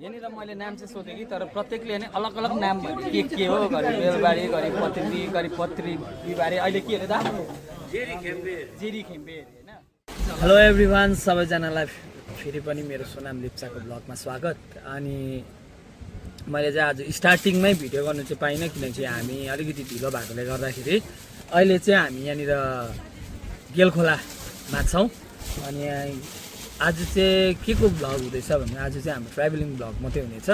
यहाँनिर मैले नाम चाहिँ सोधेँ कि तर प्रत्येकले नै अलग अलग नाम भयो के हो घरि बेलबारी घरि पत्री बिहिबारे अहिले के अरे दा जेरी खेम्बे हैन। हेलो एभ्रिवान, सबैजनालाई फेरि पनि मेरो सोनाम लेप्चाको ब्लगमा स्वागत। अनि मैले चाहिँ आज स्टार्टिङमै भिडियो गर्नु चाहिँ पाइनँ किनकि हामी अलिकति ढिलो भएकोले गर्दाखेरि अहिले चाहिँ हामी यहाँनिर गेलखोलामा छौँ। अनि आज चाहिँ के को भ्लग हुँदैछ भने आज चाहिँ हाम्रो ट्राभलिङ भ्लग मात्रै हुनेछ।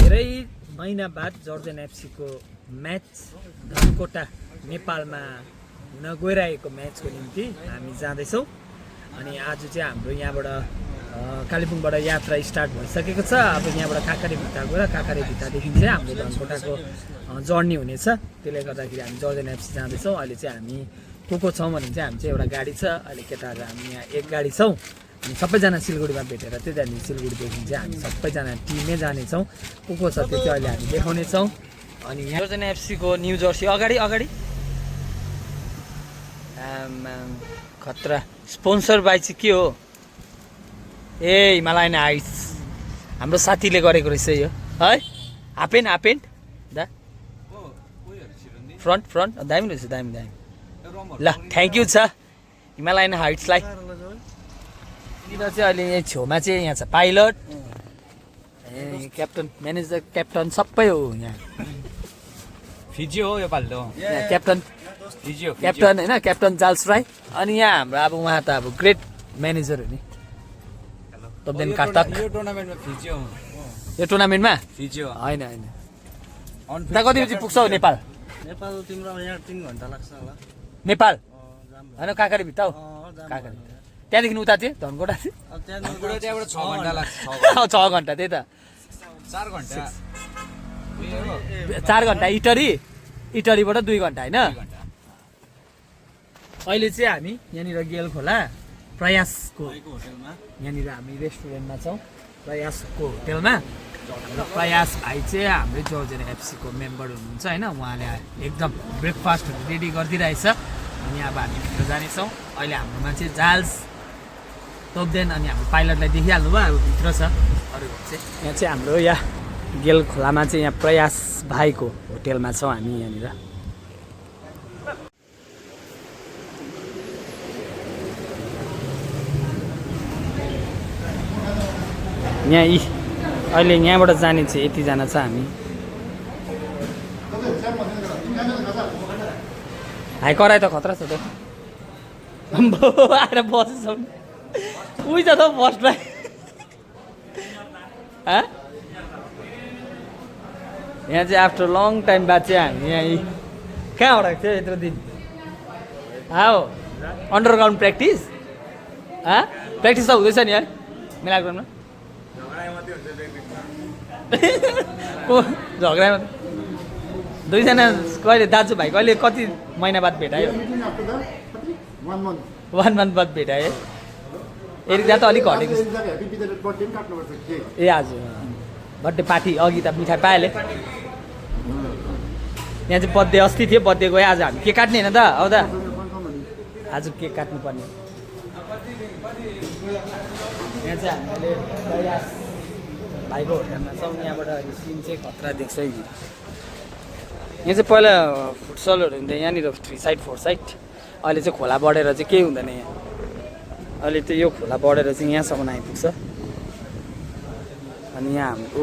धेरै महिना बाद जर्जन एफसीको म्याच धनकोटा नेपालमा हुन गइरहेको म्याचको निम्ति हामी जाँदैछौँ। अनि आज चाहिँ हाम्रो यहाँबाट कालेबुङबाट यात्रा स्टार्ट भइसकेको छ। अब यहाँबाट काँक्रे भित्ता गएर काँक्रे भित्तादेखि चाहिँ हाम्रो धनकोटाको जर्नी हुनेछ। त्यसले गर्दाखेरि हामी जर्जन एफसी जाँदैछौँ। अहिले चाहिँ हामी को छौँ भने चाहिँ हामी चाहिँ एउटा गाडी छ। अहिले केटाहरू हामी यहाँ एक गाडी छौँ। हामी सबैजना सिलगढीमा भेटेर चाहिँ त्यहाँदेखि सिलगढीदेखि चाहिँ हामी सबैजना टिमै जानेछौँ। को छ त्यो चाहिँ अहिले हामी देखाउनेछौँ। अनि यहाँ जर्जन एफसीको न्यू जर्सी अगाडि खतरा स्पोन्सर बाई चाहिँ के हो? ए हिमालयन हाइट्स हाम्रो साथीले गरेको रहेछ यो है। हाफेन्ट दा फ्रन्ट दामी रहेछ, दामी ल थ्याङ्क यू छ हिमालयन हाइट्सलाई। यहाँनिर चाहिँ अहिले यहाँ छेउमा चाहिँ यहाँ छ पाइलट, क्याप्टन, म्यानेजर, क्याप्टन सबै हो यहाँ। फिजियो हो यो पालि क्याप्टन होइन, क्याप्टन चार्ल्स राई। अनि यहाँ हाम्रो अब उहाँ त अब ग्रेट म्यानेजर हो नि तब्देन कार्तक। यो टुर्नामेन्टमा फिजियो होइन दा कति बजी पुग्छौ नेपाल? तिम्रो यहाँ 3 घण्टा लाग्छ होला। नेपाल होइन काँक्रे भित्ता हो काँक्रे, त्यहाँदेखि उता चाहिँ धनकोटा चाहिँ त्यहाँबाट 6 घण्टा लाग्छ। 6 घन्टा त्यही त 4 घन्टा इटरीबाट 2 घन्टा होइन। अहिले चाहिँ हामी यहाँनिर गेलखोला प्रयासको यहाँनिर हामी रेस्टुरेन्टमा छौँ, प्रयासको होटेलमा। हाम्रो प्रयास भाइ चाहिँ हाम्रै जर्जन एफसीको मेम्बर हुनुहुन्छ होइन। उहाँले एकदम ब्रेकफास्टहरू रेडी गरिदिइरहेछ। अनि अब हामी भित्र जानेछौँ। अहिले हाम्रोमा चाहिँ जाल्स तोप्देन अनि हाम्रो पाइलटलाई देखिहाल्नु भयो, अब भित्र छ अरू चाहिँ। यहाँ चाहिँ हाम्रो यहाँ गेलखोलामा चाहिँ यहाँ प्रयास भाइको होटेलमा छौँ हामी यहाँनिर। यहाँ अहिले यहाँबाट जाने चाहिँ यतिजना छ हामी। हाई कराई त खतरा छ त आएर बस्छौँ। उही छ त फर्स्टमा यहाँ चाहिँ आफ्टर लङ टाइम बाद चाहिँ हामी यहाँ कहाँ हराएको थियो यत्रो दिन? हो अन्डरग्राउन्ड प्र्याक्टिस प्र्याक्टिस त हुँदैछ नि है मेलाग्राउन्डमा। झगडा दुईजना कहिले दाजुभाइ कहिले कति महिना बाद भेटायो? 1 month बाद भेटायो। एरिक त अलिक घटेको छ। ए हजुर बर्थडे पार्टी अघि त मिठाई पाइहालेँ। यहाँ चाहिँ बर्थडे अस्ति थियो, बर्थडे गयो। आज हामी केक काट्ने होइन त? अब त आज केक काट्नु पर्ने। यहाँ चाहिँ हामीले प्रयास भाइको होटेलमा छौँ। यहाँबाट सिन चाहिँ खतरा देख्छ है। यहाँ चाहिँ पहिला फुटसलहरू हुन्थ्यो यहाँनिर 3 साइड 4 साइड। अहिले चाहिँ खोला बढेर चाहिँ केही हुँदैन यहाँ। अहिले त यो खोला बढेर चाहिँ यहाँसम्म आइपुग्छ। अनि यहाँ हाम्रो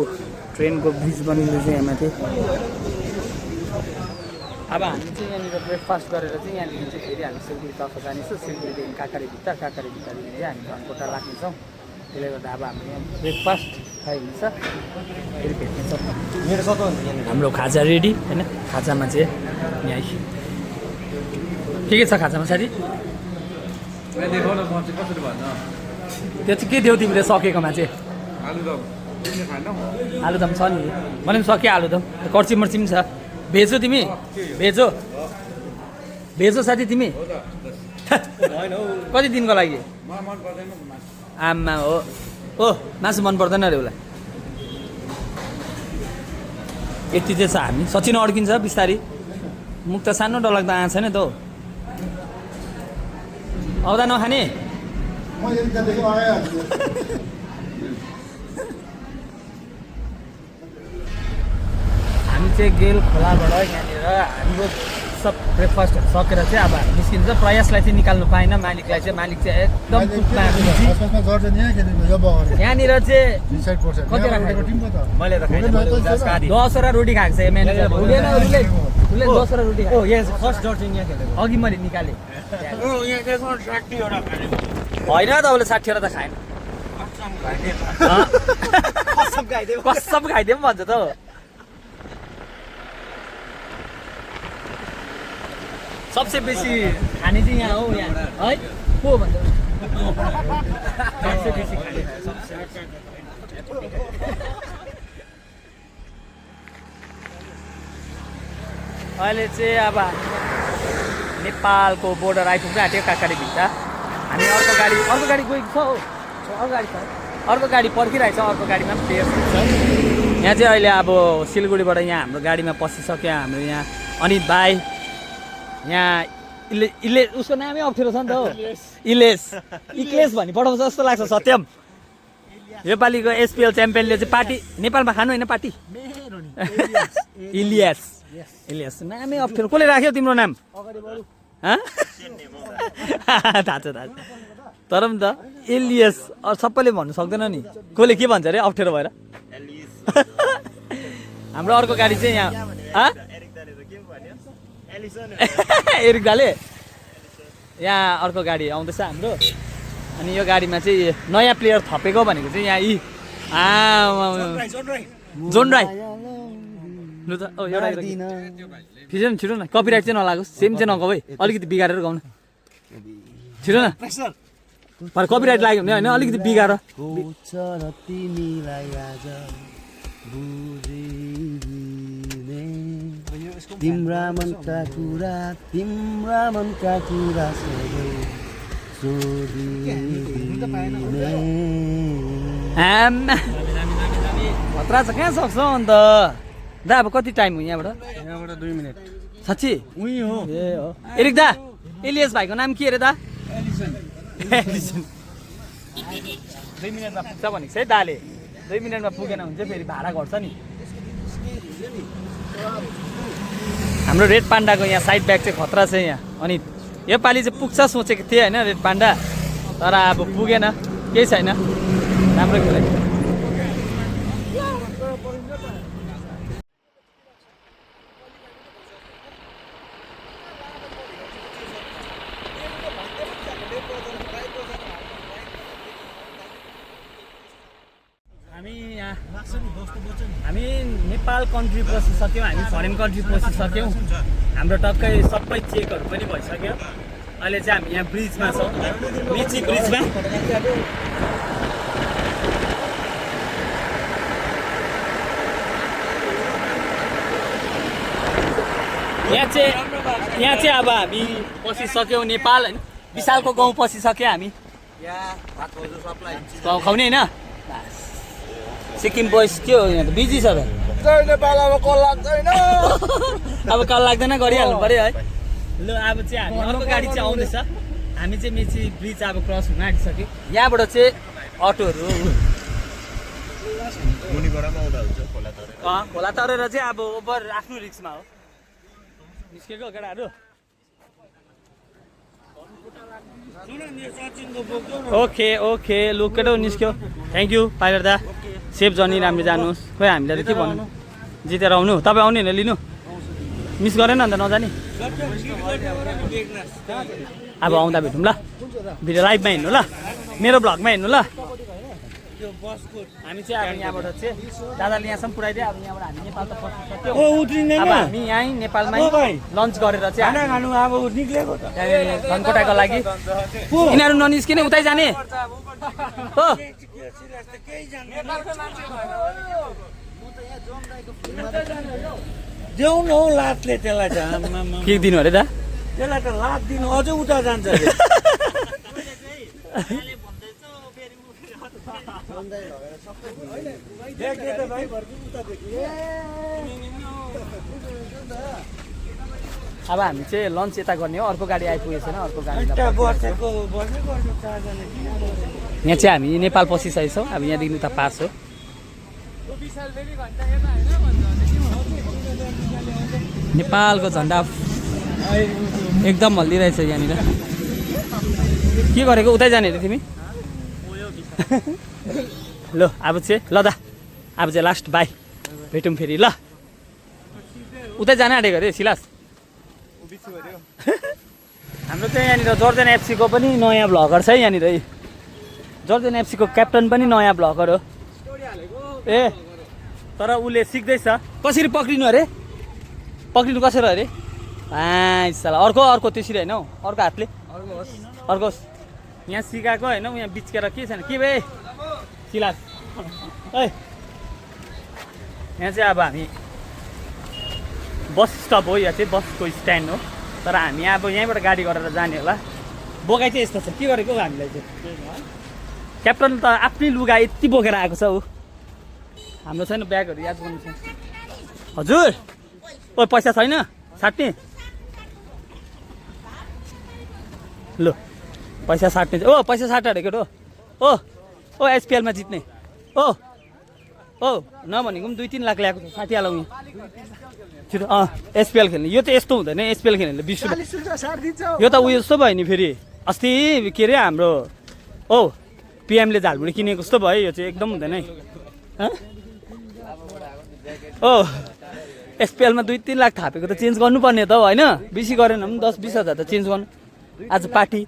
ट्रेनको ब्रिज बनिँदैछ यहाँ माथि। अब हामी चाहिँ यहाँनिर ब्रेकफास्ट गरेर चाहिँ यहाँदेखि चाहिँ फेरि हामी सिलगढीतर्फ जानेछौँ। सिलगढीदेखि काँक्रे भित्तादेखि चाहिँ हामी धनकोटा लाग्नेछौँ। त्यसले गर्दा अब हाम्रो यहाँ ब्रेकफास्ट खाइन्छ फेरि भेट्नेछौँ। हाम्रो खाजा रेडी होइन। खाजामा चाहिँ यहाँ के छ खाजामा साथी? त्यो चाहिँ के देऊ तिमीले सकेकोमा चाहिँ? आलुदम छ नि भने पनि सक्यो। आलुदम कर्ची मर्ची पनि छ। भेजो तिमी? भेजो साथी तिमी? कति दिनको लागि? आमा हो मासु मन पर्दैन अरे उसलाई। यति चाहिँ छ हामी। सचिन अड्किन्छ बिस्तारी, मुख त सानो डरलाग्दो आएको छैन त हो। आउँदा नखाने चाहिँ गेल खोलाबाट यहाँनिर हाम्रो सब ब्रेकफास्टहरू सकेर चाहिँ अब हामी निस्किन्छ। प्रयासलाई चाहिँ निकाल्नु पाएन, मालिकलाई चाहिँ मालिक चाहिँ एकदम पुगमा यहाँनिर चाहिँ कति राखेको मैले त खाइनँ, 10वटा रोटी खाएको छ यो म्यानेजर हुँदैन, उसले 10वटा रोटी खाएको। फर्स्ट दर्जन यहाँ खेलेको अघि मैले निकालेँ होइन तपाईँले 60वटा त खाएन, कसम खाइदिउँ भन्छ त हो। सबसे बेसी खाने चाहिँ यहाँ हो, यहाँ है को भन्छ सबसे बेसी खाने अहिले चाहिँ अब नेपालको बोर्डर आइपुग्नु आँट्यो काकाडी भित्र। हामी अर्को गाडी गएको छ हो, अर्को गाडी पर्खिरहेको छ, अर्को गाडीमा पनि प्लेयर छ। यहाँ चाहिँ अहिले अब सिलगढीबाट यहाँ हाम्रो गाडीमा पसिसक्यो हाम्रो यहाँ अनित भाइ। यहाँ उसको नामै अप्ठ्यारो छ नि त हो, इक्लेस भनी पठाउँछ जस्तो लाग्छ सत्यम। योपालिको एसपिएल च्याम्पियनले चाहिँ पार्टी नेपालमा खानु होइन पार्टी, इलियास नामै अप्ठ्यारो। कसले राख्यो तिम्रो नाम? थाहा छ तर पनि त एलियस सबैले भन्नु सक्दैन नि, कसले के भन्छ अरे अप्ठ्यारो भएर। हाम्रो अर्को गाडी चाहिँ यहाँ एरिक दाले यहाँ अर्को गाडी आउँदैछ हाम्रो। अनि यो गाडीमा चाहिँ नयाँ प्लेयर थपेको भनेको चाहिँ यहाँ जोन राई लु त एउटा फिजन छिटो न, कपिराइट चाहिँ नलागोस्, सेम चाहिँ नगाऊ है, अलिकति बिगारेर गाउनु छिटो न। पर कपिराइट लाग्यो भने होइन अलिकति बिगार। तिम्रा मनका कुरा खतरा छ, कहाँ सक्छ अन्त दा? अब कति टाइम हो यहाँबाट? 2 मिनट। साँच्ची उही हो। ए हो एरिक दा, एलियस भाइको नाम के अरे दा? एलिसन। 2 मिनटमा पुग्छ भनेको छ है दाले, 2 मिनटमा पुगेन भने चाहिँ फेरि भाडा घट्छ नि। हाम्रो रेड पान्डाको यहाँ साइड ब्याग चाहिँ खतरा छ यहाँ। अनि योपालि चाहिँ पुग्छ सोचेको थिएँ होइन रेड पान्डा, तर अब पुगेन, केही छैन, राम्रो खेलेको। हामी नेपाल कन्ट्री पसिसक्यौँ, हामी फरेन कन्ट्री पसिसक्यौँ, हाम्रो टक्कै सबै चेकहरू पनि भइसक्यो। अहिले चाहिँ हामी यहाँ ब्रिजमा छौँ, मेची ब्रिजमा। यहाँ चाहिँ अब हामी पसिसक्यौँ नेपाल होइन, विशालको गाउँ पसिसक्यो हामी। गाउँ खुवाउने होइन, सिक्किम बोइस के हो यहाँ त बिजी छ त। नेपालमा कल लाग्दैन, अब कल लाग्दैन, गरिहाल्नु पऱ्यो है। ल अब चाहिँ हामी अर्को गाडी चाहिँ आउँदैछ, हामी चाहिँ मेची ब्रिज अब क्रस हुन आँटिसक्यो। यहाँबाट चाहिँ अटोहरू खोला तरेर चाहिँ अब ओभर आफ्नो रिक्समा हो निस्केको केटाहरू। ओके लु केटो निस्क्यो, थ्याङ्क यू पाइलट दा, सेफ जर्नी, राम्रो जानुहोस्। खोइ हामीलाई त के भन्नु, जितेर आउनु, तपाईँ आउने होइन लिनु, मिस गरेन अन्त नजाने। अब आउँदा भेटौँ ल, भिडियो लाइभमा हेर्नु ल, मेरो भ्लगमा हेर्नु ल। हामी चाहिँ अब यहाँबाट चाहिँ दादाले यहाँसम्म पुऱ्याइदियो। अब यहाँबाट हामी नेपाल त पसिसक्यो, अब हामी यहीँ नेपालमै लन्च गरेर चाहिँ धनकोटाको लागि यिनीहरू ननिस्किने उतै जाने हो। देऊ न हौ लातले त्यसलाई त के दिनु अरे दा? त्यसलाई त लात दिनु, अझै उता जान्छ। अब हामी चाहिँ लन्च यता गर्ने हो, अर्को गाडी आइपुगेको छैन, अर्को गाडी। यहाँ चाहिँ हामी नेपाल पसिसकेको छौँ, अब यहाँदेखि उता पास हो। नेपालको झन्डा एकदम हल्लिरहेछ यहाँनिर। के गरेको उतै जाने अरे तिमी? ल अब चाहिँ ल दा अब चाहिँ लास्ट बाई भेटौँ फेरि ल। उतै जान आँटेको अरे सिलास। हाम्रो चाहिँ यहाँनिर जर्जन एफसीको पनि नयाँ भ्लगर छ है यहाँनिर। जर्जन एफसीको क्याप्टन पनि नयाँ भ्लगर हो। ए तर उसले सिक्दैछ कसरी पक्रिनु अरे, पक्रिनु कसरी अरे। साला अर्को त्यसरी होइन हौ, अर्को हातले अर्को यहाँ सिकाएको होइन यहाँ बिचकेर के छैन के भए सिलास। है यहाँ चाहिँ अब हामी बस स्टप हो, यहाँ चाहिँ बसको स्ट्यान्ड हो। तर हामी अब यहीँबाट गाडी गरेर जाने होला। बोकाइ चाहिँ यस्तो छ के गरेको हौ हामीलाई चाहिँ। क्याप्टन त आफ्नै लुगा यति बोकेर आएको छ ऊ। हाम्रो छैन ब्यागहरू याद गर्नु छ। हजुर ओ पैसा छैन साट्ने? ल पैसा साट्ने ओ पैसा साट अरे केटो। ओ एसपिएलमा जित्ने ओ नभनेको पनि 2-3 लाख ल्याएको छ। साटिहालौँ यहाँ छिटो। एसपिएल खेल्ने यो त यस्तो हुँदैन। एसपिएल खेल्नेले 20 रुपियाँ यो त उयो जस्तो भयो नि फेरि अस्ति के अरे हाम्रो पिएमले झालमुडी किनेको जस्तो भयो। यो चाहिँ एकदम हुँदैन है। एसपिएलमा 2-3 लाख थापेको त चेन्ज गर्नुपर्ने त होइन। बेसी गरेन पनि 10-20 हजार त चेन्ज गर्नु। आज पार्टी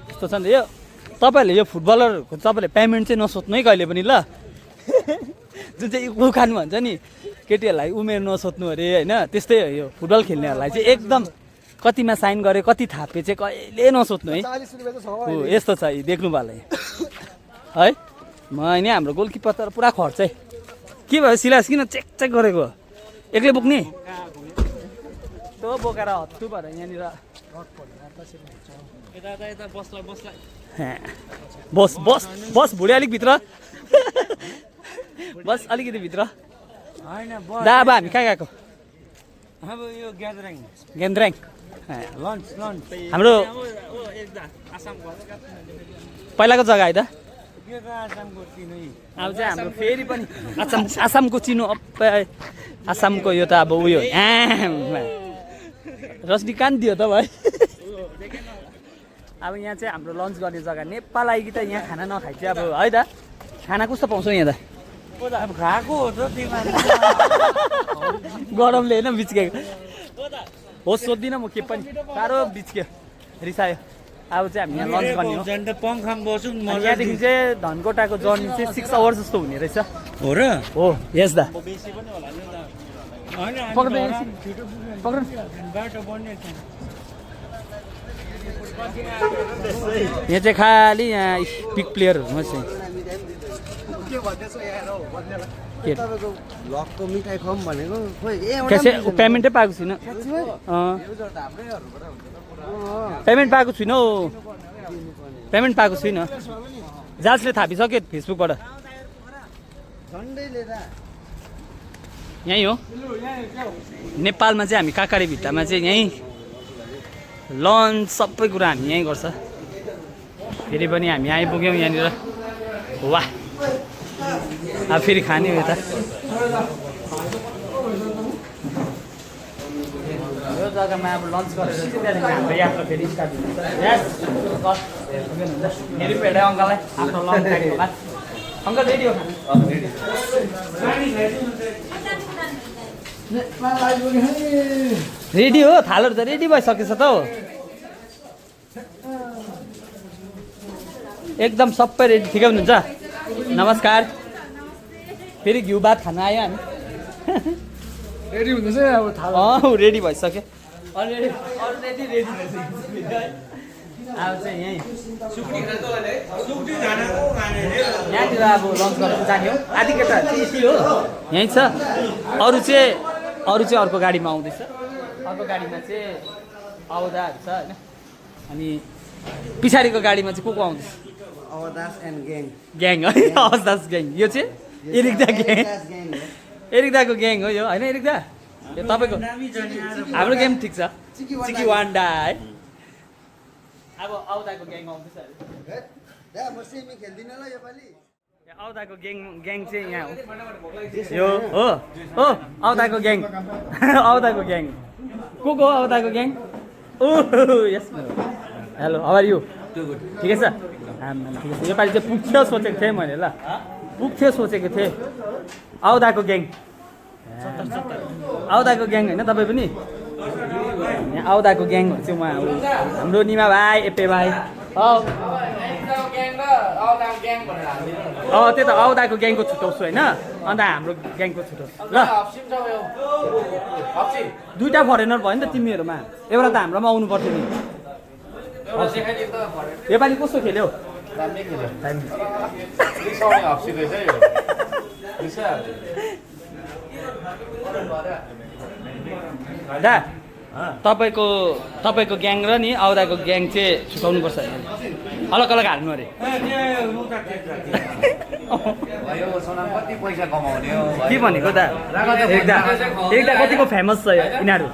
यस्तो छ नि त यो। तपाईँहरूले यो फुटबलरको तपाईँले पेमेन्ट चाहिँ नसोध्नु है कहिले पनि ल। जुन चाहिँ उखान भन्छ नि केटीहरूलाई उमेर नसोध्नु अरे होइन, त्यस्तै हो यो फुटबल खेल्नेहरूलाई चाहिँ एकदम कतिमा साइन गरे कति थापे चाहिँ कहिले नसोध्नु है। हो यस्तो छ देख्नु भयो है। म नि हाम्रो गोलकिपर तर पुरा खर्च है। के भयो सिलास किन चेक गरेको? एक्लै बोक्ने त्यो बोकेर हत्तु भएर यहाँनिर बस भुँडी अलिक भित्र बस अलिकति भित्र दा। अब हामी कहाँ गएको? ग्यान्द्राङ हाम्रो पहिलाको जग्गा है त। अब चाहिँ हाम्रो फेरि पनि आसामको चिनो आसामको यो त अब उयो रजनीकान्त दियो त भाइ। अब यहाँ चाहिँ हाम्रो लन्च गर्ने जग्गा नेपाल आइकि त यहाँ खाना नखाइ चाहिँ अब है त। खाना कस्तो पाउँछौ यहाँ त? अब खाएको हो त गरमले होइन बिच्केको हो। सोध्दिनँ म के पनि साह्रो बिच्क्यो रिसायो। अब चाहिँ हामी यहाँ लन्च गर्ने हो। पङ्खामा बसौँ यहाँदेखि चाहिँ धनकोटाको जर्नी चाहिँ 6 आवर्स जस्तो हुने रहेछ। हो र? हो यस दा। यहाँ चाहिँ खालि यहाँ पिक प्लेयरहरू म चाहिँ पेमेन्टै पाएको छुइनँ। पेमेन्ट पाएको छुइनँ हौ। पेमेन्ट पाएको छुइनँ। जाजले थापिसक्यो फेसबुकबाट। यहीँ हो नेपालमा चाहिँ हामी काकारे भिट्टामा चाहिँ यहीँ लन्च सबै कुरा हामी यहीँ गर्छ। फेरि पनि हामी आइपुग्यौँ यहाँनिर। वाह अब फेरि खाने हो यता। यो जग्गामा अब लन्च गरेर चाहिँ त्यहाँदेखि हाम्रो यात्रा फेरि स्टार्ट हुन्छ। फेरि भेटायो अङ्कललाई आफ्नो लन्च खाएको होला। अङ्कल रेडी हो खानु? रेडी हो थालहरू त रेडी भइसकेछ त हो। एकदम सबै रेडी ठिकै हुनुहुन्छ? नमस्कार। फेरि घिउ भात खान आयो हामी। रेडी हुँदैछ अब थाहा। रेडी भइसक्यो अलरेडी रेडी भइसक्यो। अब चाहिँ यहीँ यहाँनिर अब लन्च गरेर जाने हो। आधी केटाहरू चाहिँ यति हो यहीँ छ। अरू चाहिँ अर्को गाडीमा आउँदैछ। अर्को गाडीमा चाहिँ अवदाहरू छ होइन। अनि पछाडिको गाडीमा चाहिँ को आउँदैछ? अवदास एन्ड ग्याङ है। अवदास ग्याङ। यो चाहिँ एरिकदा ग्याङ। एरिकदाको ग्याङ हो यो होइन एरिकदा? यो तपाईँको हाम्रो गेम ठिक छ। चिकी वान्डा है। अब अवदाको ग्याङ आउँदैछ अरे। औदाको ग्याङ चाहिँ यहाँ हो यो हो औदाको ग्याङ औदाको ग्याङ को औदाको ग्याङ यस हेलो हाउ आर यु ठिकै छ ठिकै छ योपालि चाहिँ पुग्थ्यो सोचेको थिएँ मैले ल पुग्थ्यो सोचेको थिएँ औदाको ग्याङ औदाको ग्याङ होइन तपाईँ पनि यहाँ औदाको ग्याङहरू चाहिँ उहाँ हाम्रो निमा भाइ एपे भाइ त्यही त औदाको ग्याङको छुट्याउँछु होइन अन्त हाम्रो ग्याङको छुट्याउँछु ल दुईवटा फरेनर भयो नि त तिमीहरूमा एउटा त हाम्रोमा आउनु पर्थ्यो नि योपालि कस्तो खेल्यो दा तपाईँको ग्याङ र नि औदाको ग्याङ चाहिँ छुटाउनुपर्छ अलग अलग हाल्नु अरे कति पैसा कमाउने हो के भनेको दा एकदा कतिको फेमस छ यिनीहरू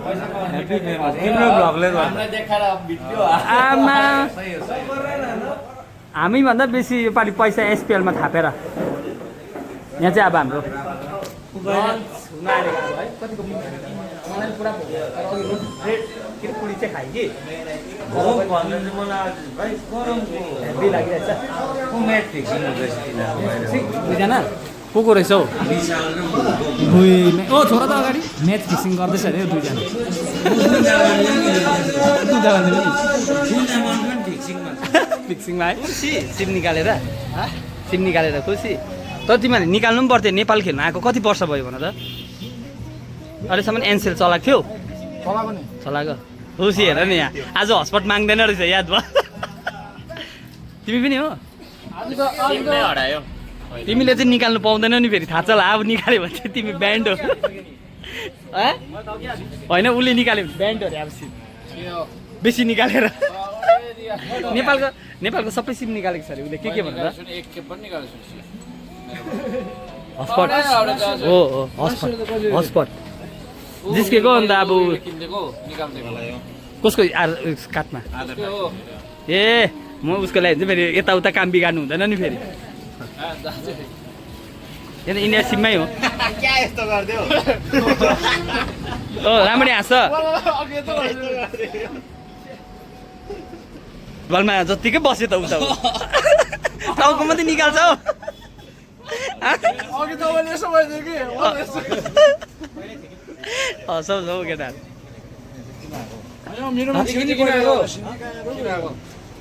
आमा हामीभन्दा बेसी योपालि पैसा एसपिएलमा थापेर यहाँ चाहिँ अब हाम्रो पुरी चाहिँ खाइ कि दुईजना को रहेछ हौ ओ छोरा त अगाडि म्याच फिक्सिङ गर्दैछ अरे दुईजना फिक्सिङमा है सिम निकालेर खुसी तर तिमीहरूले निकाल्नु पनि पर्थ्यो नेपाल खेल्न आएको कति वर्ष भयो भन त अहिलेसम्म एनसेल चलाएको थियो चलाएको खुसी हेर नि यहाँ आज हस्पट माग्दैन रहेछ याद भयो तिमी पनि हो तिमीले चाहिँ निकाल्नु पाउँदैनौ नि फेरि थाहा छ होला अब निकाल्यो भने चाहिँ तिमी ब्यान्ड हो होइन उसले निकाल्यो भने ब्यान्ड हो अरे अब सिम बेसी निकालेर नेपालको सबै सिम निकालेको छ अरे उसले के भनेर हस्पट हो हस्पट जिस्केको अन्त अब कसको काठमा ए म उसको लागि चाहिँ फेरि यताउता काम बिगार्नु हुँदैन नि फेरि यहाँ इन्डिया सिममै हो राम्ररी हाँस बलमा जत्तिकै बस्यो त उता टाउको मात्रै निकाल्छ हौ हौ केटाहरू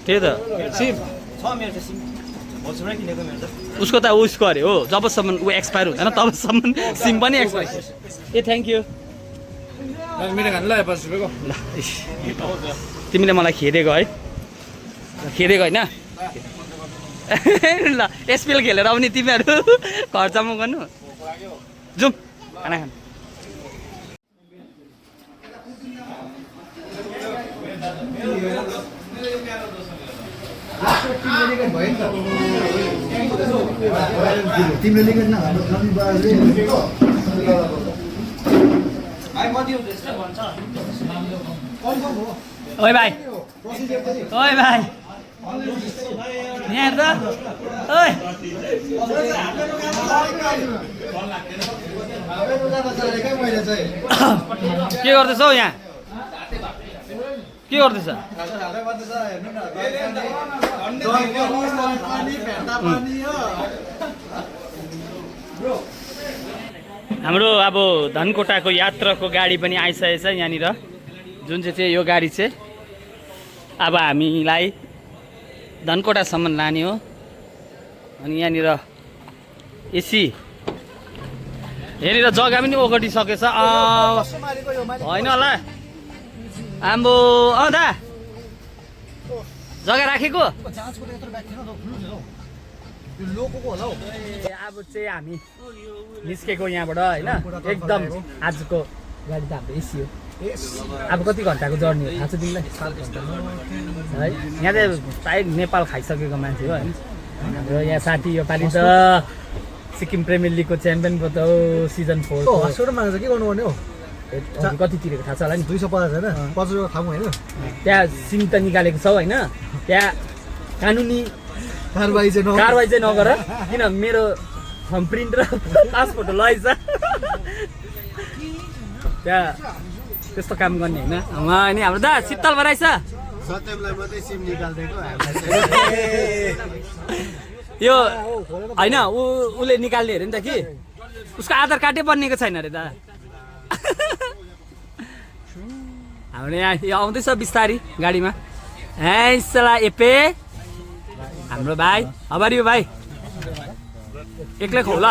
त्यही त उसको त उसको अरे हो जबसम्म ऊ एक्सपायर हुँदैन तबसम्म सिम पनि एक्सपायर ए थ्याङ्क यू तिमीले मलाई खेदेको है खेदेको होइन ल एसपिएल खेलेर आउने तिमीहरू खर्चमा गर्नु जाउँ खाना खानु तिमीले लिएको ओइ भाइ यहाँ त ओइ के गर्दैछौ यहाँ के गर्दैछ हाम्रो अब धनकोटाको यात्राको गाडी पनि आइसकेको छ यहाँनिर जुन चाहिँ यो गाडी चाहिँ अब हामीलाई धनकोटासम्म लाने हो अनि यहाँनिर एसी यहाँनिर जग्गा पनि ओगटिसकेछ होइन होला आम्बो दा जग्गा राखेको अब चाहिँ हामी निस्केको यहाँबाट होइन एकदम आजको गाडी त हाम्रो एसी हो अब कति घन्टाको जर्नी हो थाहा छ तिमीलाई 7 घन्टा है यहाँ चाहिँ प्रायः नेपाल खाइसकेको मान्छे हो होइन हाम्रो यहाँ साथी यो पालि त सिक्किम प्रिमियर लिगको च्याम्पियन पो त हो सिजन 4 माग्छ के गर्नुपर्ने हो कति तिरेको थाहा छ होला नि 250 होइन 50 थाहा होइन त्यहाँ सिम त निकालेको छौ होइन त्यहाँ कानुनी कारबाही चाहिँ कारवाही चाहिँ नगर किन मेरो थम प्रिन्ट र पासपोर्ट लगाइछ त्यहाँ त्यस्तो काम गर्ने होइन उहाँ नि हाम्रो दा शीतल भराइछ सत्यमलाई मात्रै सिम निकाल्दिएको यो होइन उसले निकाल्ने अरे नि त कि उसको आधार कार्डै बनिएको छैन अरे दा हाम्रो यहाँ यो आउँदैछ बिस्तारी गाडीमा ए सला एपे हाम्रो भाइ हबारी हो भाइ एक्लै खौ ल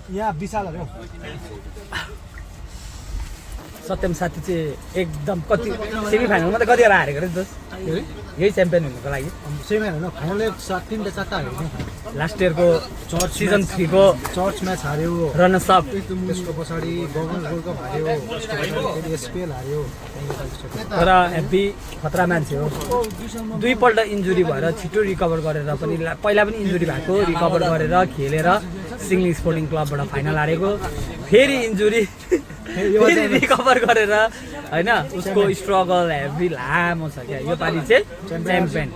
यहाँ विशालहरू सत्यम साथी चाहिँ एकदम कति सेमी फाइनलमा त कतिवटा हारेको रहेछ दोस्त यही च्याम्पियन हुनुको लागि सेभेन होइन फाइनल 3-4 हारेको लास्ट इयरको चर्च सिजन 3 को चर्च म्याच हार्यो रनर्स अप त्यसको पछाडि गभर्मेन्ट वर्ल्ड कप हार्यो फेरि एसपिएल हार्यो तर हेभी खतरा मान्छे हो दुईपल्ट इन्जुरी भएर छिटो रिकभर गरेर पनि पहिला पनि इन्जुरी भएको रिकभर गरेर खेलेर सिङ्लिङ स्पोर्टिङ क्लबबाट फाइनल हारेको फेरि इन्जुरी फेरि रिकभर गरेर होइन उसको स्ट्रगल हेभी लामो छ क्या यो पालि चाहिँ च्याम्पियन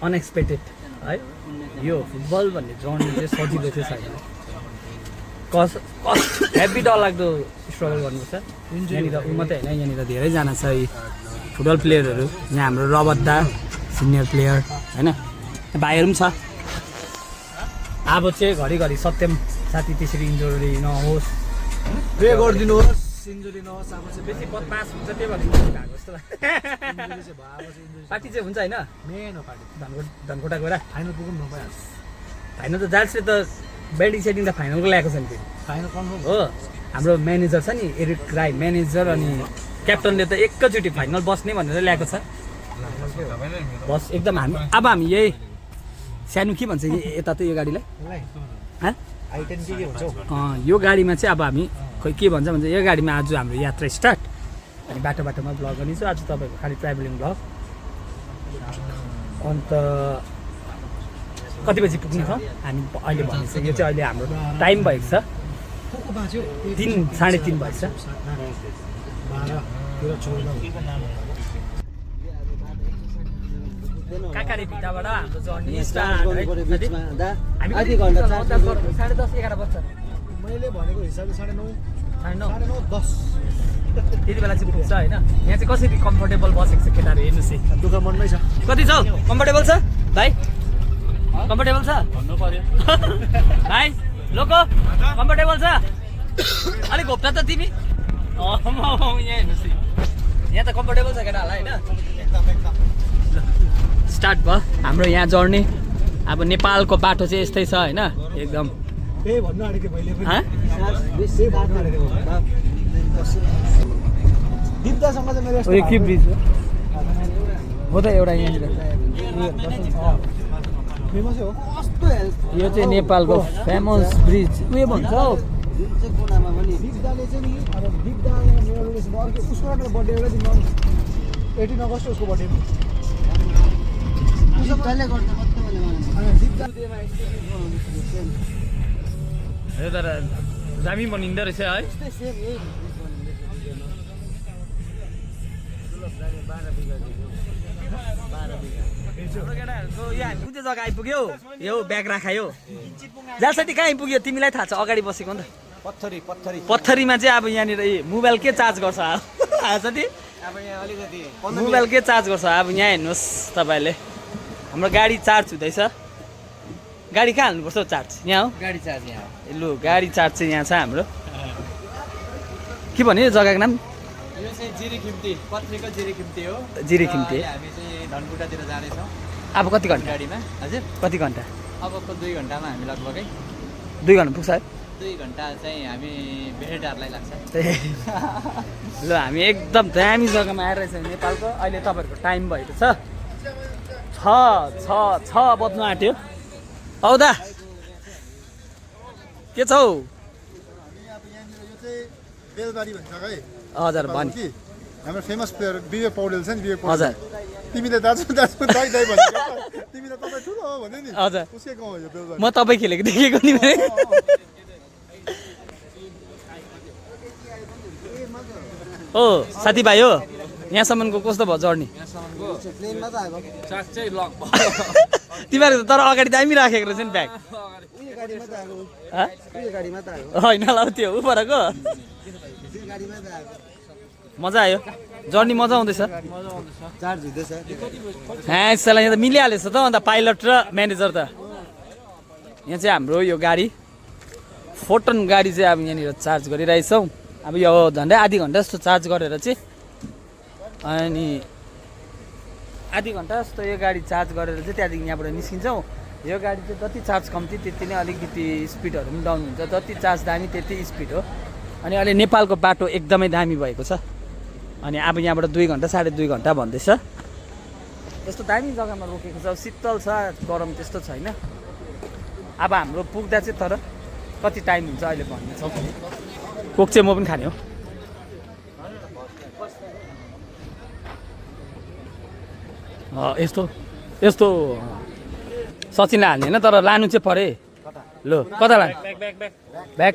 अनएक्सपेक्टेड है यो फुटबल भन्ने जर्नी चाहिँ सजिलो चाहिँ छैन हेभी डरलाग्दो स्ट्रगल गर्नुपर्छ यहाँनिर ऊ मात्रै होइन यहाँनिर धेरैजना छ यी फुटबल प्लेयरहरू यहाँ हाम्रो रबत दा सिनियर प्लेयर होइन भाइहरू पनि छ अब चाहिँ घरिघरि सत्यम साथी त्यसरी इन्जुरी नहोस् प्रे गरिदिनुहोस् इन्जुरी नहोस् अब चाहिँ बेसी बदमास हुन्छ त्यही भएर इन्जुरी भएको जस्तो पार्टी चाहिँ हुन्छ होइन मेन हो पार्टी धनकोटा गएर फाइनल पुग्नु नपाइहाल्छ फाइनल त जाल्सले त ब्याटिङ सेटिङ त फाइनलको ल्याएको छ नि फेरि फाइनल कन्फर्म हो हाम्रो म्यानेजर छ नि एरिक राई म्यानेजर अनि क्याप्टनले त एकैचोटि फाइनल बस्ने भनेर ल्याएको छ बस एकदम हामी यही सानो के भन्छ यता त यो गाडीलाई I10 के हुन्छ यो गाडीमा चाहिँ अब हामी खोइ के भन्छ यो गाडीमा आज हाम्रो यात्रा स्टार्ट अनि बाटो बाटोमा ब्लग गर्नेछु आज तपाईँको खालि ट्राभलिङ ब्लग अन्त कति बजी पुग्ने छौँ हामी अहिले भनिसक्यो चाहिँ अहिले हाम्रो टाइम भएको छ 3:30 भएको छ काकाले भित्ताबाट हाम्रो जर्नी स्टार्ट हामी 10:30-11 बज्छ मैले भनेको हिसाबले 9:30 10 त्यति बेला चाहिँ पुग्छ होइन यहाँ चाहिँ कसरी कम्फर्टेबल बसेको छ केटाहरू हेर्नुहोस् है दुःख मनमै छ कति छ कम्फर्टेबल छ भाइ कम्फर्टेबल छ भन्नु पर्यो भाइ लोको कम्फर्टेबल छ अलिक घोप्टा त तिमी यहाँ हेर्नुहोस् यहाँ त कम्फर्टेबल छ केटाहरूलाई होइन स्टार्ट भयो हाम्रो यहाँ जर्नी अब नेपालको बाटो चाहिँ यस्तै छ होइन एकदम त्यही भन्नु आँटेको मैले पनि दिप्दासँग चाहिँ मेरो यो के ब्रिज हो त एउटा यहाँनिर फेमसै हो कस्तो यो चाहिँ नेपालको फेमस ब्रिज उयो भन्छ हौ दिप्दाले चाहिँ नि अब दिप्दा मेरो रिलेसन अर्को उसको मेरो बर्थडे एउटै दिन 18 अगस्त उसको बर्थडे यो तर दामी बनिँदो रहेछ है कुन चाहिँ जग्गा आइपुग्यो यो ब्याग राखायो जालसाथी कहाँ आइपुग्यो तिमीलाई थाहा छ अगाडि बसेको नि त पत्थरीमा चाहिँ अब यहाँनिर मोबाइल के चार्ज गर्छ थाहा छ ती मोबाइल के चार्ज गर्छ अब यहाँ हेर्नुहोस् तपाईँले हाम्रो गाडी चार्ज हुँदैछ गाडी कहाँ हाल्नुपर्छ चार्ज यहाँ हो गाडी चार्ज यहाँ लु गाडी चार्ज चाहिँ यहाँ छ हाम्रो के भन्यो जग्गाको नाम यो चाहिँ जिरीखिम्ती पत्रीको जिरीखिम्ती हो जिरीखिम्ती हामी चाहिँ धनकुटातिर जाँदैछौँ अब कति घन्टा गाडीमा हजुर कति घन्टा अबको 2 घन्टामा हामी लगभगै 2 घन्टा पुग्छ है 2 घन्टा चाहिँ हामी भेडारलाई लाग्छ ल हामी एकदम दामी जग्गामा आएर रहेछ नेपालको अहिले तपाईँहरूको टाइम भएको छ 6 बज्नु आँट्यो औ दा के छौ बेलबारी भन्छ है हजुर भन् कि हाम्रो फेमस प्लेयर विवेक पौडेल छ नि विवेक हजुर पौडेल तिमीले दाजु दाइ दाइ भनेको तिमी त तपाईँ ठुलो हो भन्यो नि हजुर उसकै गाउँ हो यो बेलबारी म तपाईँ खेलेको देखेको नि मैले ओ साथीभाइ हो यहाँसम्मको कस्तो भयो जर्नी यहाँसम्मको प्लेनमा त आएको तिमीहरूको तर अगाडि दामी राखेको रहेछ नि ब्याग उयो गाडीमा त आएको हँ? उयो गाडीमा त आएको होइन ल त्यो ऊ परको त्यो गाडीमा त आएको मजा आयो जर्नी मजा आउँदैछ चार्ज हुँदैछ हाँ यसलाई यहाँ त मिलिहालेछ त अन्त पाइलट र म्यानेजर त यहाँ चाहिँ हाम्रो यो गाडी फोटन गाडी चाहिँ अब यहाँनिर चार्ज गरिरहेछौँ अब यो झन्डै आधी घन्टा जस्तो चार्ज गरेर चाहिँ अनि आधी घन्टा जस्तो यो गाडी चार्ज गरेर चाहिँ त्यहाँदेखि यहाँबाट निस्किन्छौँ यो गाडी चाहिँ जति चार्ज कम्ती त्यति नै अलिकति स्पिडहरू पनि डाउन हुन्छ जति चार्ज दामी त्यति स्पिड हो अनि अहिले नेपालको बाटो एकदमै दामी भएको छ अनि अब यहाँबाट 2 घन्टा 2.5 घन्टा भन्दैछ यस्तो दामी जग्गामा रोकेको छ शीतल छ गरम त्यस्तो छैन अब हाम्रो पुग्दा चाहिँ तर कति टाइम हुन्छ अहिले भन्नेछौँ कोक चाहिँ म पनि खाने हो यस्तो यस्तो सचिनलाई हाल्ने होइन तर लानु चाहिँ परे लो कता लानु ब्याग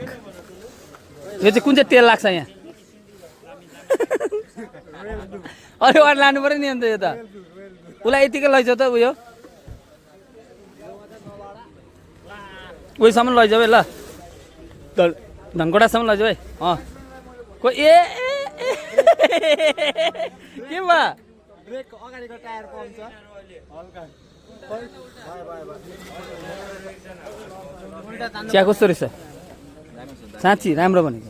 यो चाहिँ कुन चाहिँ तेल लाग्छ यहाँ अरे वाट लानु पऱ्यो नि अन्त यो त उसलाई यतिकै लैजाऊ त उयो उयोसम्म लैजाऊ है ल धनकोटासम्म लैजाऊ है को ए के भयो ब्रेकको अगाडिको टायर पम्प छ हल्का चिया कस्तो रहेछ साँच्ची राम्रो भनेको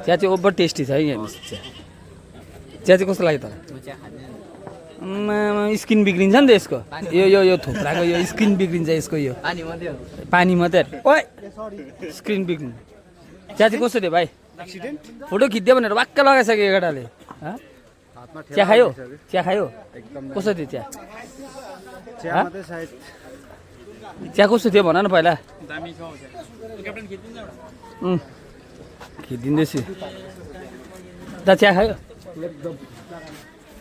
चिया चाहिँ ओभर टेस्टी छ है यहाँ चिया चिया चाहिँ कस्तो लाग्यो त स्किन बिग्रिन्छ नि त यसको यो थुप्राको यो स्किन बिग्रिन्छ यसको यो पानी मात्रै ओए स्क्रिन बिग्रिनु चिया चाहिँ कस्तो थियो भाइ फोटो खिच्दियो भनेर वाक्क लगाइसक्यो केटाले चिया खायो कस्तो थियो चिया चिया कस्तो थियो भन न पहिला खिचिदिँदैछु दा चिया खायो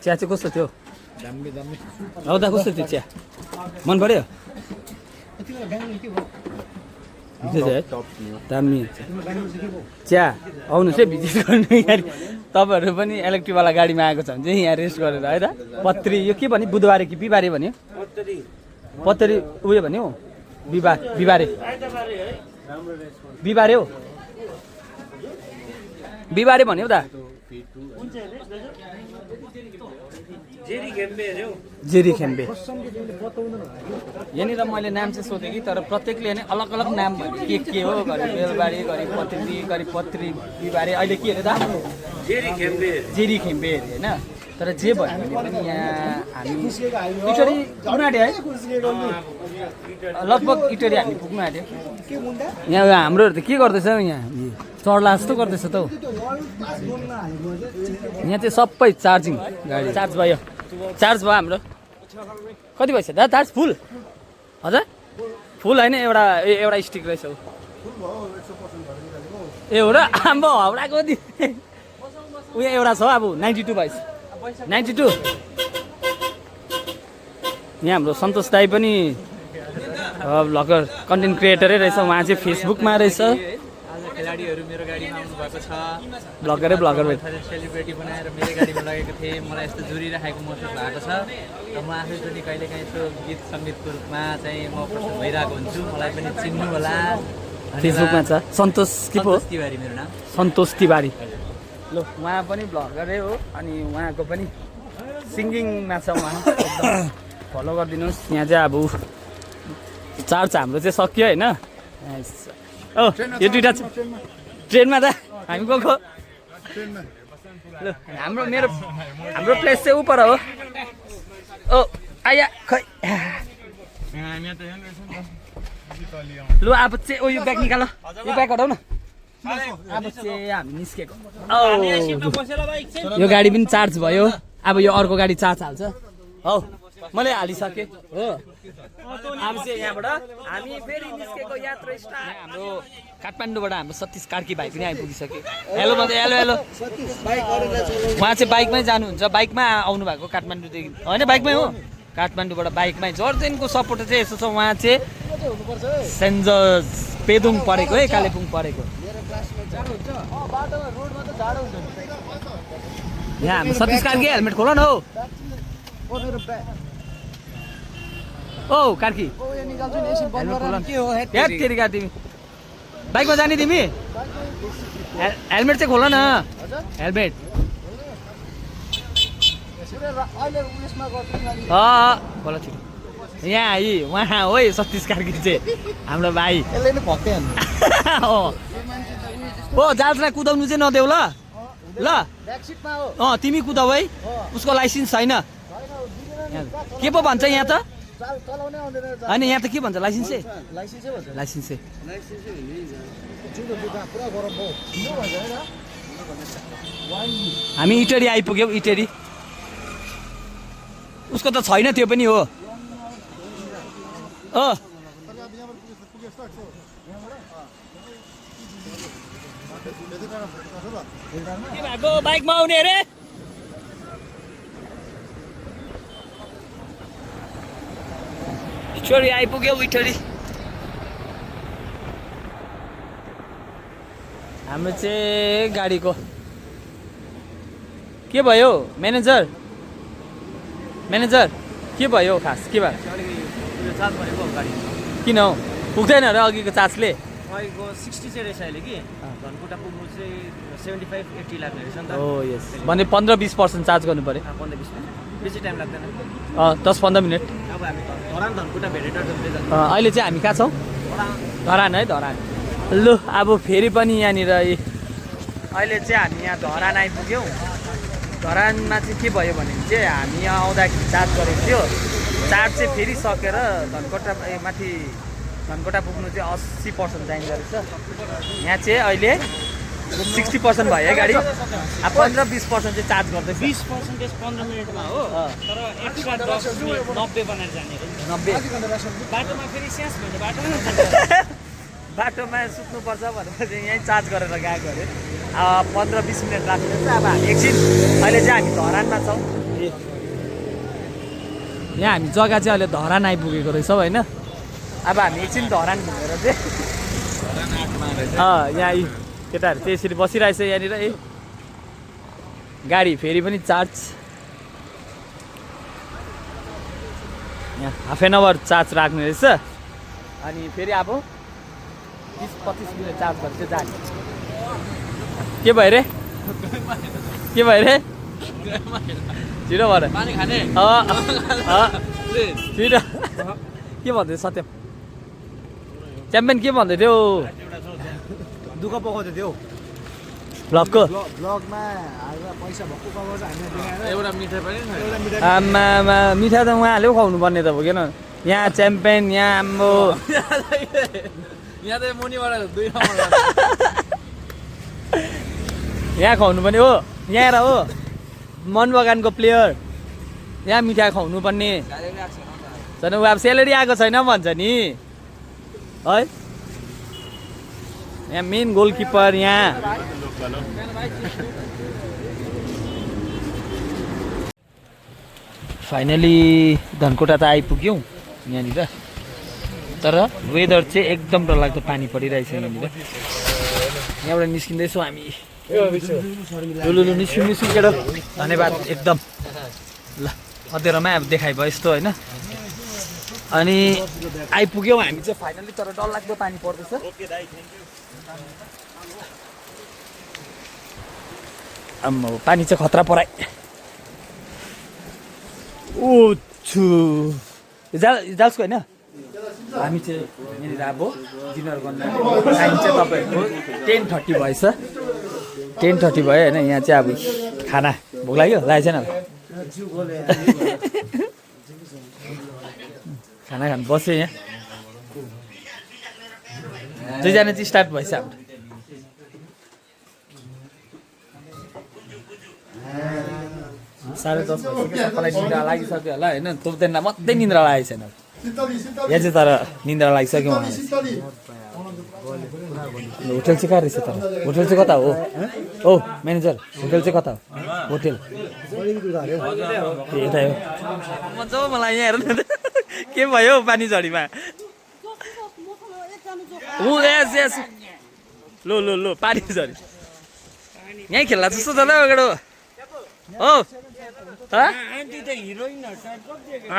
चिया चाहिँ कस्तो थियो हौ दा कस्तो थियो चिया मन पर्यो दामी चिया आउनुहोस् है भिजिट गर्नु यहाँ तपाईँहरू पनि इलेक्ट्रिकवाला गाडीमा आएको छ भने चाहिँ यहाँ रेस्ट गरेर है त पत्री यो के भन्यो बुधबारे कि बिहिबारे भन्यो पत्री उयो भन्यो बिहिबारे हो बिहिबारे भन्यो दा जेरी खेम्बे यहाँनिर मैले नाम चाहिँ सोधेँ कि तर प्रत्येकले नै अलग अलग नाम भन्यो के हो घरि बेलबारी घरि पत्री बिहिबारे अहिले के अरे दा जेरी खेम्बे अरे होइन तर जे भयो भने पनि यहाँ हामी इटरी पुग्नु आँट्यो है लगभग इटरी हामी पुग्नु आँट्यो यहाँ हाम्रोहरू त के गर्दैछ यहाँ चढ्ला जस्तो गर्दैछ त हौ यहाँ चाहिँ सबै चार्जिङ गाडी चार्ज भयो हाम्रो कति भइसक्यो दा चार्ज फुल हजुर फुल होइन एउटा स्टिक रहेछ हौ ए हो र आम्बो हाउडाको दि उयो एउटा छ अब 92 भइस 92 यहाँ हाम्रो सन्तोष दाई पनि भ्लगर कन्टेन्ट क्रिएटरै रहेछ उहाँ चाहिँ फेसबुकमा रहेछ खेलाडीहरू मेरो गाडीमा आउनु भएको छ ब्लगर सेलिब्रेटी बनाएर मेरो गाडीमा लगेको थिएँ मलाई यस्तो जुरिराखेको महसुस भएको छ र म आफै पनि कहिलेकाहीँ यसो गीत सङ्गीतको रूपमा चाहिँ म प्रस्तुत भइरहेको हुन्छु मलाई पनि चिन्नु होला फेसबुकमा छ सन्तोष के पो तिवारी मेरो नाम सन्तोष तिवारी ल उहाँ पनि ब्लगरै हो अनि उहाँको पनि सिङ्गिङमा छ उहाँ फलो गरिदिनुहोस् यहाँ चाहिँ अब चार्ज हाम्रो चाहिँ सक्यो होइन ओ यो दुइटा ट्रेनमा दा हामी गएको ल हाम्रो प्लेस चाहिँ उपर हो ओ आया खै लु अब चाहिँ ओ यो ब्याग निकाल यो ब्याग हटाउ न अब चाहिँ हामी निस्केको यो गाडी पनि चार्ज भयो अब यो अर्को गाडी चार्ज हाल्छ हौ मैले हालिसकेँ हो अब चाहिँ यहाँबाट हामी फेरि निस्केको यात्रा स्टार्ट हाम्रो काठमाडौँबाट हाम्रो सतीश कार्की भाइ पनि आइपुगिसक्यो हेलो हेलो उहाँ चाहिँ बाइकमै जानुहुन्छ बाइकमा आउनु भएको काठमाडौँदेखि होइन बाइकमै हो काठमाडौँबाट बाइकमै जर्जेनको सपोर्टर चाहिँ यस्तो छ उहाँ चाहिँ सेन्ट जर्ज पेदुङ परेको है कालेबुङ परेको यहाँ हाम्रो सतीश कार्की हेलमेट खोल न हौ ओ मेरो ओ कार्की ओ यहाँ निकाल्छु नि एकछिन बन्द गरेर के हो हेट हेट तेरिका तिमी बाइकमा जाने तिमी हेलमेट चाहिँ खोल न हेलमेट अहिले उयसमा गर्छु नि खोल छिटो यहाँ आई उहाँ हो सतीश कार्की चाहिँ हाम्रो भाइ यसले नै भक्तै ओ जालसँग कुदाउनु चाहिँ नदेऊ ल ल ब्याकसिटमा हो तिमी कुदाऊ है उसको लाइसेन्स छैन के पो भन्छ यहाँ त चलाउनै आउँदैन होइन यहाँ त के भन्छ लाइसेन्स चाहिँ लाइसेन्सै भन्छ लाइसेन्स चाहिँ जुन पुरा गरम भयो के भन्छ हैन हामी इटरी आइपुग्यौँ इटरी उसको त छैन त्यो पनि हो के भएको बाइकमा आउने अरे इटरी आइपुग्यो इटरी हाम्रो चाहिँ गाडीको के भयो म्यानेजर के भयो खास के भयो चार्ज गरेको गाडी किन हौ पुग्दैन र अघिको चार्जले अहिलेको 60 चाहिँ रहेछ अहिले कि धनकुटा पुग्नु चाहिँ 75-80 लाग्ने रहेछ नि त ओ यस भने 15-20% चार्ज गर्नु पऱ्यो 15-20 बेसी टाइम लाग्दैन 10-15 मिनट अब हामी धरान धनकुटा भेटेर जाँदै जान्छ अहिले चाहिँ हामी कहाँ छौँ धरान है धरान लु अब फेरि पनि यहाँनिर अहिले चाहिँ हामी यहाँ धरान आइपुग्यौँ धरानमा चाहिँ के भयो भने चाहिँ हामी यहाँ आउँदाखेरि चार्ज गरेको थियो चार्ज चाहिँ फेरि सकेर धनकोटा माथि धनकोटा पुग्नु चाहिँ 80% चाहिँदो रहेछ यहाँ चाहिँ अहिले 60% भयो है गाडी अब 15-20% चाहिँ चार्ज गर्दैछ 20% 15 मिनटमा हो तर एक्स्ट्रा 90 बनाएर जाने 90 बाटोमा फेरि स्यास भन्छ बाटोमा बाटोमा सुत्नुपर्छ भनेपछि यहीँ चार्ज गरेर गएको अरे 15-20 मिनट लाग्छ अब हामी एकछिन अहिले चाहिँ हामी धरानमा छौँ यहाँ हामी जग्गा चाहिँ अहिले धरान आइपुगेको रहेछौँ होइन अब हामी एकछिन धरान घुमेर चाहिँ यहाँ केटाहरू चाहिँ यसरी बसिरहेछ यहाँनिर गाडी फेरि पनि चार्ज यहाँ हाफ एन आवर चार्ज राख्ने रहेछ अनि फेरि अब 20-25 मिनट चार्ज गरेर चाहिँ जाने के भयो रे छिटो भएर पानी खाने छिटो के भन्दै सत्यम च्याम्पियन के भन्दै थियो दुःख पकाउँदै थियो ब्लगको ब्लगमा हालेर पैसा भक्कु कमाउँछ हामीले देखाएर एउटा मिठाई पनि एउटा मिठाई आमा मिठा त उहाँहरूले खुवाउनु पर्ने त भोगेन यहाँ च्याम्पियन यहाँ आम्बो यहाँ त मुनिबाट 2 नम्बर यहाँ खुवाउनु पर्ने हो यहाँ हो मन बगानको प्लेयर यहाँ मिठाई खुवाउनु पर्ने झन् ऊ अब सेलेरी आएको छैन भन्छ नि है यहाँ मेन गोलकिपर यहाँ फाइनली धनकोटा त आइपुग्यौँ यहाँनिर तर वेदर चाहिँ एकदम डरलाग्दो पानी परिरहेछ यहाँनिर यहाँबाट निस्किँदैछौँ हामी लु निस्किनु केटो धन्यवाद एकदम ल अँध्यारोमा अब देखाइ भयो यस्तो होइन अनि आइपुग्यौँ हामी चाहिँ फाइनली तर डरलाग्दो पानी पर्दैछ आम्मा पानी चाहिँ खतरा पराइ ओ छु जाल्सको होइन हामी चाहिँ यहाँनिर अब डिनर गर्न टाइम चाहिँ तपाईँहरूको 10:30 भएछ 10:30 भयो होइन यहाँ चाहिँ अब खाना भोक लाग्यो लागेको छैन खाना खानु बस्यो यहाँ दुईजना चाहिँ स्टार्ट भएछ हाम्रो साढे 10 भइसक्यो सबैलाई निन्द्रा लागिसक्यो होला होइन तोप्दैन मात्रै निन्द्रा लागेको छैन यहाँ चाहिँ तर निन्द्रा लागिसक्यो मलाई होटल चाहिँ कहाँ रहेछ तर होटल चाहिँ कता हो ओ म्यानेजर होटल चाहिँ कता हो होटल यता हो मजा मलाई यहाँ हेर्नु के भयो पानी झरीमा यस यस लो पानी झरी यहीँ खेल्ला जस्तो छ ल अगाडि हो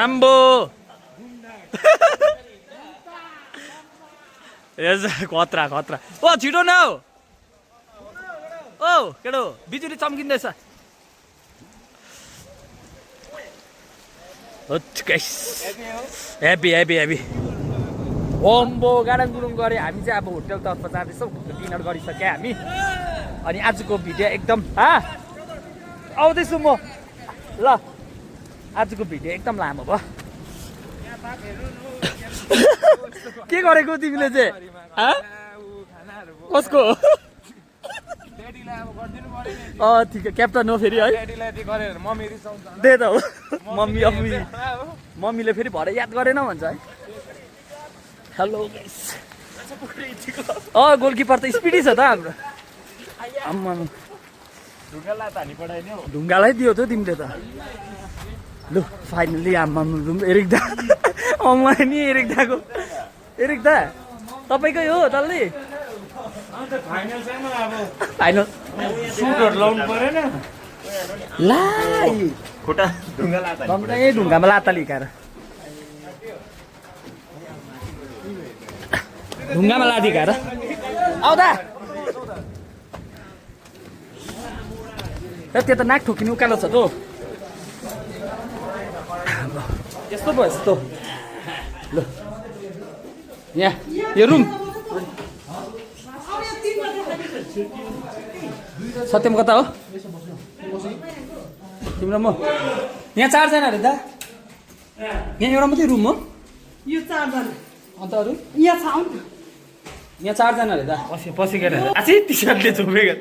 आम्बो खतरा खतरा ओ छिटो न ओ केटो बिजुली चम्किँदैछ हेभी हेभी हेभी ओम्बो गाडाङ गुडुङ गऱ्यो हामी चाहिँ अब होटेलतर्फ जाँदैछौँ डिनर गरिसक्यो हामी अनि आजको भिडियो एकदम आउँदैछु म ल आजको भिडियो एकदम लामो भयो के गरेको तिमीले चाहिँ कसको ठिक क्याप्टन हो फेरि है त्यही त हो मम्मीले फेरि भरे याद गरेन भन्छ है हेलो गोलकिपर त स्पिडी छ त हाम्रो आम्मा ढुङ्गालाई दियो त तिमीले त लु फाइनली आम्मा एरिक दा अम्मा नि एरिक दा तपाईँकै हो डल्लै फाइनल सुटहरू लाउनु परेन ला खुट्टा ढुङ्गामा लाता लिकाएर ढुङ्गामा लादिकाएर आउँदा त्यो त नाक ठोकिनु उकालो छ त यस्तो भयो यस्तो ल यहाँ यो रुम सत्यम कता हो तिम्रो म यहाँ 4 जना अरे दा यहाँ एउटा मात्रै रुम हो यो 4 जना अन्त अरू यहाँ 4 जना अरे दा पछि गएर आछि टी-सर्टले झुमेको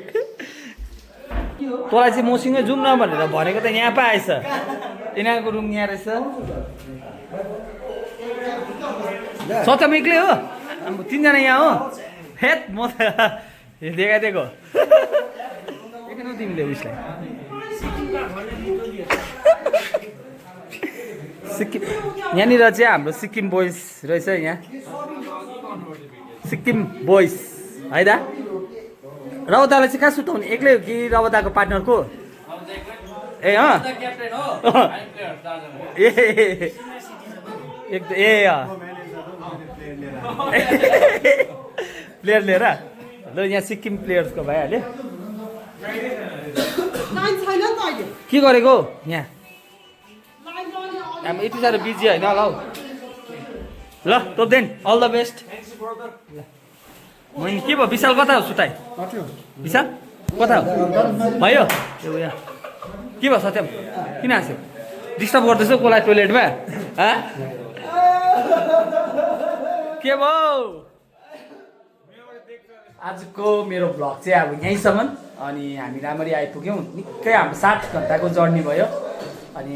तँलाई चाहिँ मसँगै जाउँ न भनेर भनेको त यहाँ पो आएछ यिनीहरूको रुम यहाँ रहेछ सत्यम एक्लै हो 3 जना यहाँ हो हेत म त देखाइदिएको देखेनौ तिमीले उसलाई सिक्किम यहाँनिर चाहिँ हाम्रो सिक्किम बोइज रहेछ यहाँ सिक्किम बोइज है दा रवतालाई चाहिँ कहाँ सुताउने एक्लै हो कि रवताको पार्टनरको ए प्लेयर लिएर ल यहाँ सिक्किम प्लेयर्सको भइहाल्यो के गरेको यहाँ हामी यति साह्रो बिजी होइन होला हौ ल तोपदेन अल द बेस्ट मैले के भयो विशाल कता हो सुताइ विशाल कता हो भयो के भयो सत्यम किन हाँस्यो डिस्टर्ब गर्दैछौ कसलाई टोइलेटमा के भयो आजको मेरो भ्लग चाहिँ अब यहीँसम्म अनि हामी राम्ररी आइपुग्यौँ निकै हाम्रो 7 घन्टाको जर्नी भयो अनि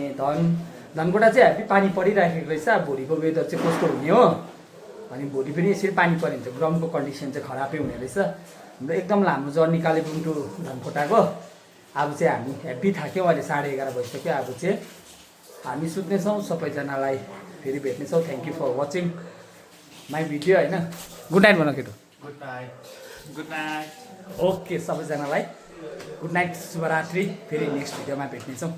धनकुटा चाहिँ हेभी पानी परिराखेको रहेछ भोलिको वेदर चाहिँ कस्तो हुने हो अनि भोलि पनि यसरी पानी पऱ्यो भने चाहिँ ग्राउन्डको कन्डिसन चाहिँ खराबै हुने रहेछ हाम्रो एकदम लामो जर्नी कालेबुङ टु धनकुटाको अब चाहिँ हामी हेभी थाक्यौँ अहिले 11:30 भइसक्यो अब चाहिँ हामी सुत्नेछौँ सबैजनालाई फेरि भेट्नेछौँ thank you for watching my video होइन गुड नाइट भन केटो गुड नाइट ओके सबैजनालाई गुड नाइट शुभरात्रि फेरि नेक्स्ट भिडियोमा भेट्नेछौँ